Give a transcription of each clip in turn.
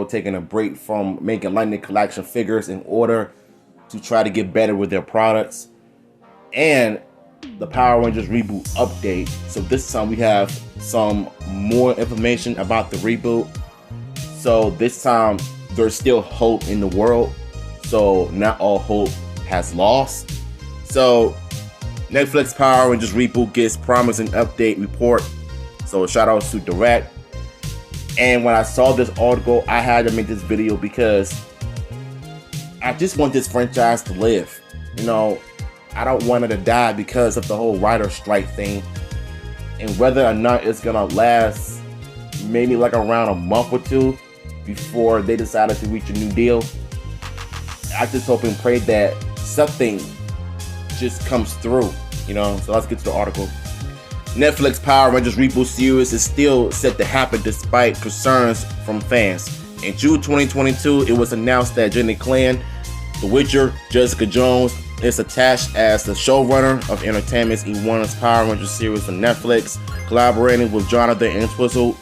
Hasbro taking a break from making Lightning Collection figures in order to try to get better with their products. And the Power Rangers reboot update. So this time we have some more information about the reboot. So this time there's still hope in the world. So not all hope has lost. So Netflix Power Rangers reboot gets promising update report. So shout out to Direct. And when I saw this article, I had to make this video because I just want this franchise to live. You know, I don't want it to die because of the whole writer strike thing. And whether or not it's gonna last maybe like around a month or two before they decided to reach a new deal, I just hope and pray that something just comes through, you know. So let's get to the article. Netflix Power Rangers reboot series is still set to happen despite concerns from fans. In June 2022, it was announced that Jenny Clan, The Witcher, Jessica Jones, is attached as the showrunner of Entertainment's E1's Power Rangers series on Netflix, collaborating with Jonathan Entwistle,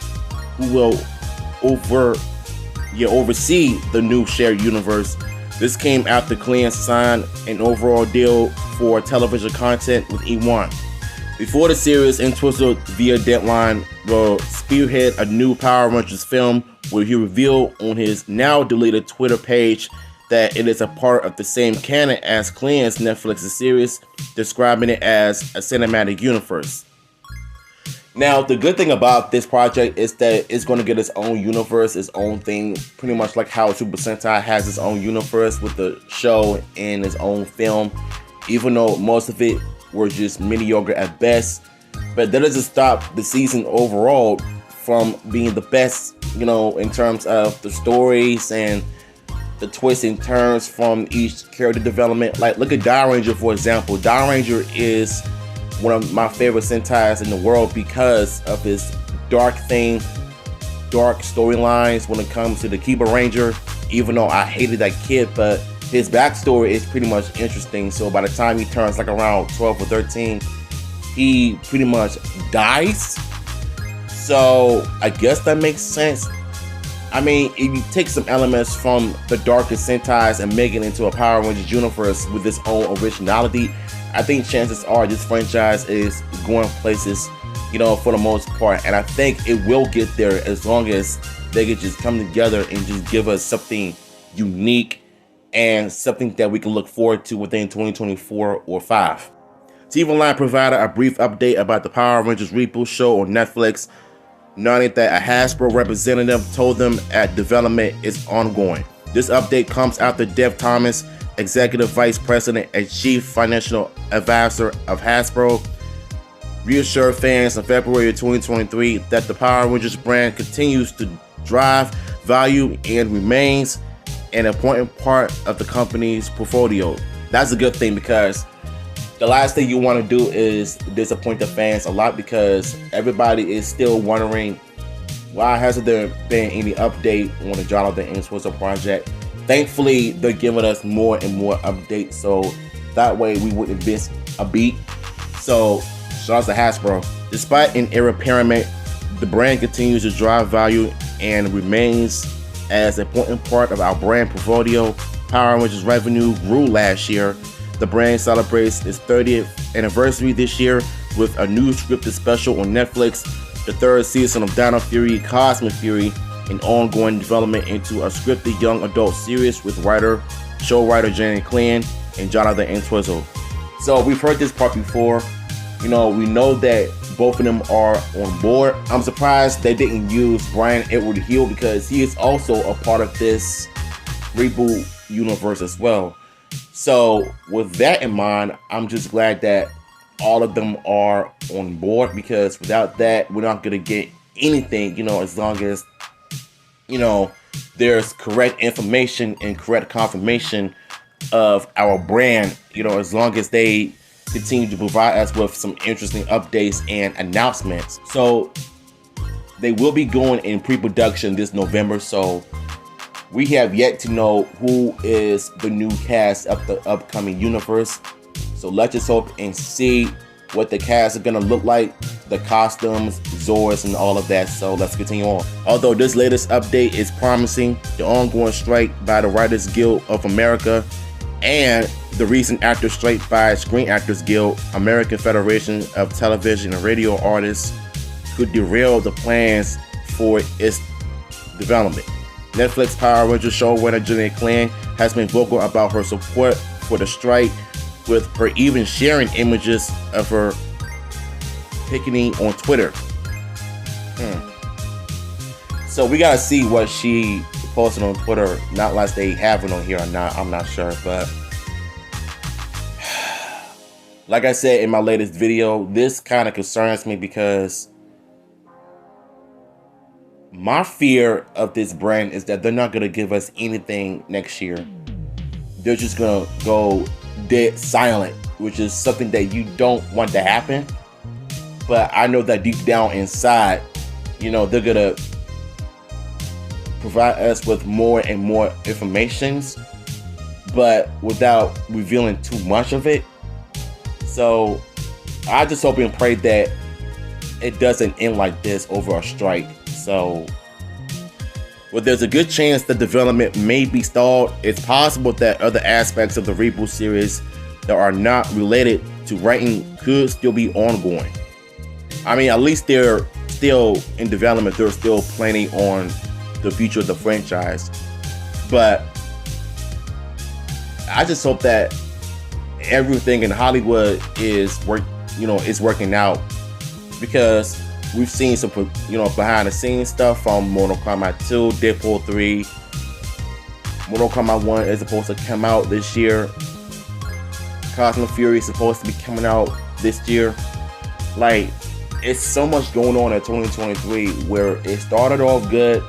who will oversee the new shared universe. This came after Clan signed an overall deal for television content with E1. Before the series, Entwistle via Deadline will spearhead a new Power Rangers film, where he revealed on his now deleted Twitter page that it is a part of the same canon as Clan's Netflix series, describing it as a cinematic universe. Now, the good thing about this project is that it's going to get its own universe, its own thing, pretty much like how Super Sentai has its own universe with the show and its own film, even though most of it were just mediocre at best. But that doesn't stop the season overall from being the best, you know, in terms of the stories and the twists and turns from each character development. Like, look at Dawn Ranger, for example. Dawn Ranger is one of my favorite Sentais in the world because of his dark theme, dark storylines when it comes to the Kiba Ranger. Even though I hated that kid, but his backstory is pretty much interesting. So by the time he turns like around 12 or 13, he pretty much dies. So I guess that makes sense. I mean, if you take some elements from the darkest Sentais and make it into a Power Rangers universe with its own originality, I think chances are this franchise is going places, you know, for the most part. And I think it will get there as long as they can just come together and just give us something unique and something that we can look forward to within 2024 or 5. TV Line provided a brief update about the Power Rangers reboot show on Netflix, noting that a Hasbro representative told them that development is ongoing. This update comes after Dev Thomas, Executive Vice President and Chief Financial Advisor of Hasbro, reassured fans in February 2023 that the Power Rangers brand continues to drive value and remains an important part of the company's portfolio. That's a good thing, because the last thing you want to do is disappoint the fans a lot, because everybody is still wondering why hasn't there been any update on the Jonathan Entwistle project. Thankfully, they're giving us more and more updates, so that way we wouldn't miss a beat. So shout out to Hasbro. Despite an era pyramid, the brand continues to drive value and remains as an important part of our brand portfolio. Power Rangers revenue grew last year. The brand celebrates its 30th anniversary this year with a new scripted special on Netflix, the third season of Dino Fury Cosmic Fury, and ongoing development into a scripted young adult series with showrunner Jenny Clan and Jonathan Entwistle. So we've heard this part before. You know, we know that both of them are on board. I'm surprised they didn't use Brian Edward Hill, because he is also a part of this reboot universe as well. So with that in mind, I'm just glad that all of them are on board, because without that, we're not going to get anything, you know, as long as, you know, there's correct information and correct confirmation of our brand, you know, as long as they continue to provide us with some interesting updates and announcements. So they will be going in pre-production this November, so we have yet to know who is the new cast of the upcoming universe. So let's just hope and see what the cast is gonna look like, the costumes, Zords, and all of that. So let's continue on. Although this latest update is promising, the ongoing strike by the Writers Guild of America and the recent actor strike by Screen Actors Guild, American Federation of Television and Radio Artists, could derail the plans for its development. Netflix Power Rangers showrunner Jenny Klan has been vocal about her support for the strike, with her even sharing images of her picketing on Twitter. So we gotta see what she posted on Twitter. Not unless they have it on here or not, I'm not sure. But like I said in my latest video, this kind of concerns me because my fear of this brand is that they're not gonna give us anything next year. They're just gonna go dead silent, which is something that you don't want to happen. But I know that deep down inside, they're gonna provide us with more and more informations, but without revealing too much of it. So I just hope and pray that it doesn't end like this over a strike. So, well, there's a good chance the development may be stalled. It's possible that other aspects of the Reboot series that are not related to writing could still be ongoing. I mean, at least they're still in development. They're still planning on the future of the franchise. But I just hope that everything in Hollywood is working out, because we've seen some, behind the scenes stuff from Mortal Kombat 2, Deadpool 3. Mortal Kombat 1 is supposed to come out this year. Cosmic Fury is supposed to be coming out this year. Like, it's so much going on in 2023 where it started off good,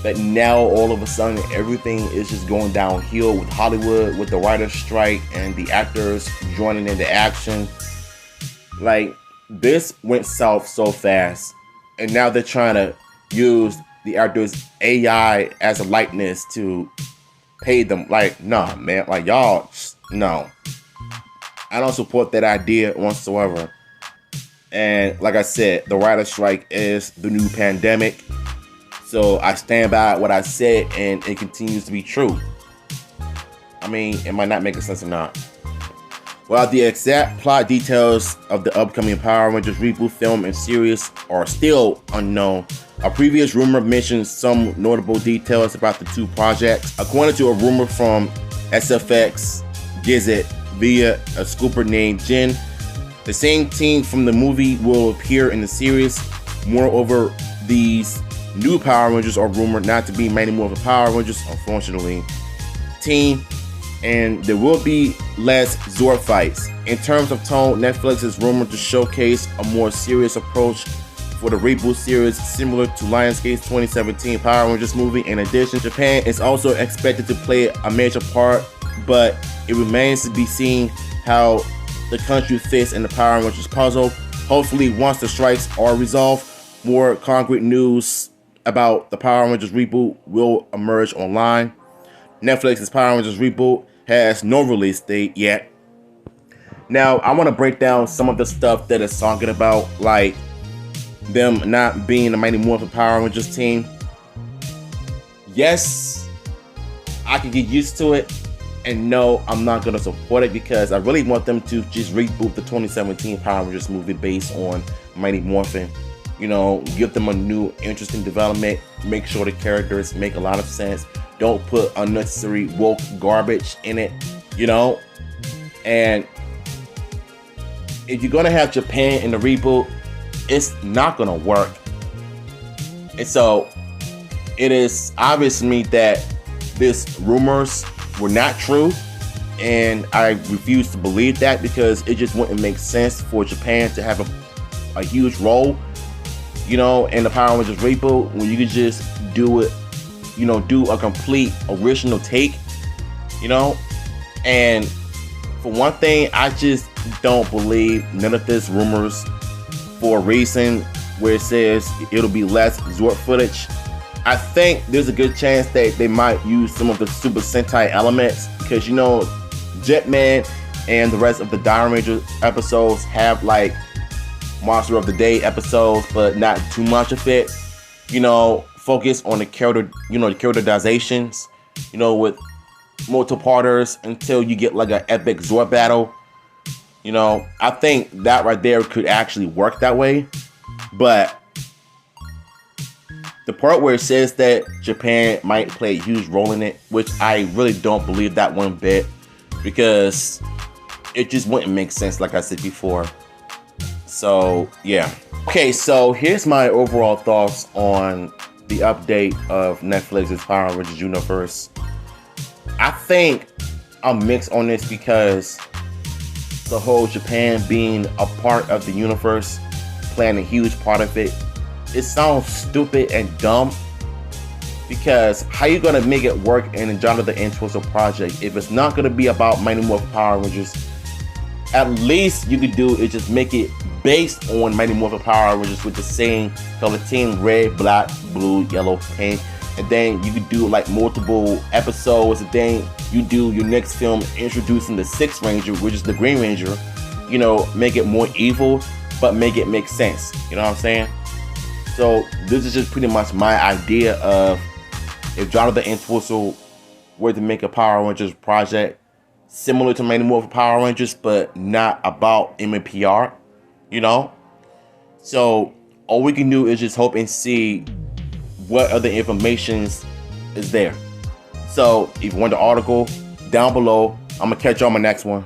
but now all of a sudden everything is just going downhill with Hollywood, with the writer's strike and the actors joining into action. Like, this went south so fast, and now they're trying to use the actors' AI as a likeness to pay them. Like, nah, man. Like, y'all, no. I don't support that idea whatsoever. And like I said, the writer's strike is the new pandemic. So I stand by what I said, and it continues to be true. I mean, it might not make sense or not. While the exact plot details of the upcoming Power Rangers reboot film and series are still unknown, a previous rumor mentioned some notable details about the two projects. According to a rumor from SFX Gazette via a scooper named Jen, the same team from the movie will appear in the series. Moreover, these new Power Rangers are rumored not to be Mighty Morphin Power Rangers, unfortunately, team, and there will be less Zord fights. In terms of tone, Netflix is rumored to showcase a more serious approach for the reboot series, similar to Lionsgate's 2017 Power Rangers movie. In addition, Japan is also expected to play a major part, but it remains to be seen how the country fits in the Power Rangers puzzle. Hopefully, once the strikes are resolved, more concrete news about the Power Rangers reboot will emerge online. Netflix's Power Rangers reboot has no release date yet. Now, I want to break down some of the stuff that it's talking about, like them not being the Mighty Morphin Power Rangers team. Yes, I can get used to it, and no, I'm not going to support it, because I really want them to just reboot the 2017 Power Rangers movie based on Mighty Morphin. Give them a new, interesting development, make sure the characters make a lot of sense. Don't put unnecessary woke garbage in it, And if you're gonna have Japan in the reboot, it's not gonna work. And so it is obvious to me that these rumors were not true, and I refuse to believe that, because it just wouldn't make sense for Japan to have a huge role, in the Power Rangers reboot, when you could just do it, do a complete original take, and for one thing, I just don't believe none of this rumors for a reason where it says it'll be less Zord footage. I think there's a good chance that they might use some of the Super Sentai elements, because Jetman and the rest of the Dire Ranger episodes have like Monster of the Day episodes, but not too much of it. Focus on the characterizations, with multi-parters until you get like an epic Zord battle. I think that right there could actually work that way. But the part where it says that Japan might play a huge role in it, which I really don't believe that one bit, because it just wouldn't make sense, like I said before. So, yeah. Okay, so here's my overall thoughts on the update of Netflix's Power Rangers universe. I think I'm mixed on this because the whole Japan being a part of the universe, playing a huge part of it, it sounds stupid and dumb, because how you gonna make it work in the genre of the N-Twister project if it's not gonna be about Mighty Morphin Power Rangers? At least you could do is just make it based on Mighty Morphin Power Rangers with the same color team: red, black, blue, yellow, pink. And then you could do like multiple episodes, and then you do your next film introducing the Sixth Ranger, which is the Green Ranger. Make it more evil, but make it make sense. You know what I'm saying? So this is just pretty much my idea of if Jonathan and Twister were to make a Power Rangers project similar to Mighty Morphin Power Rangers, but not about MMPR. So all we can do is just hope and see what other information is there. So if you want the article, down below. I'm gonna catch you on my next one.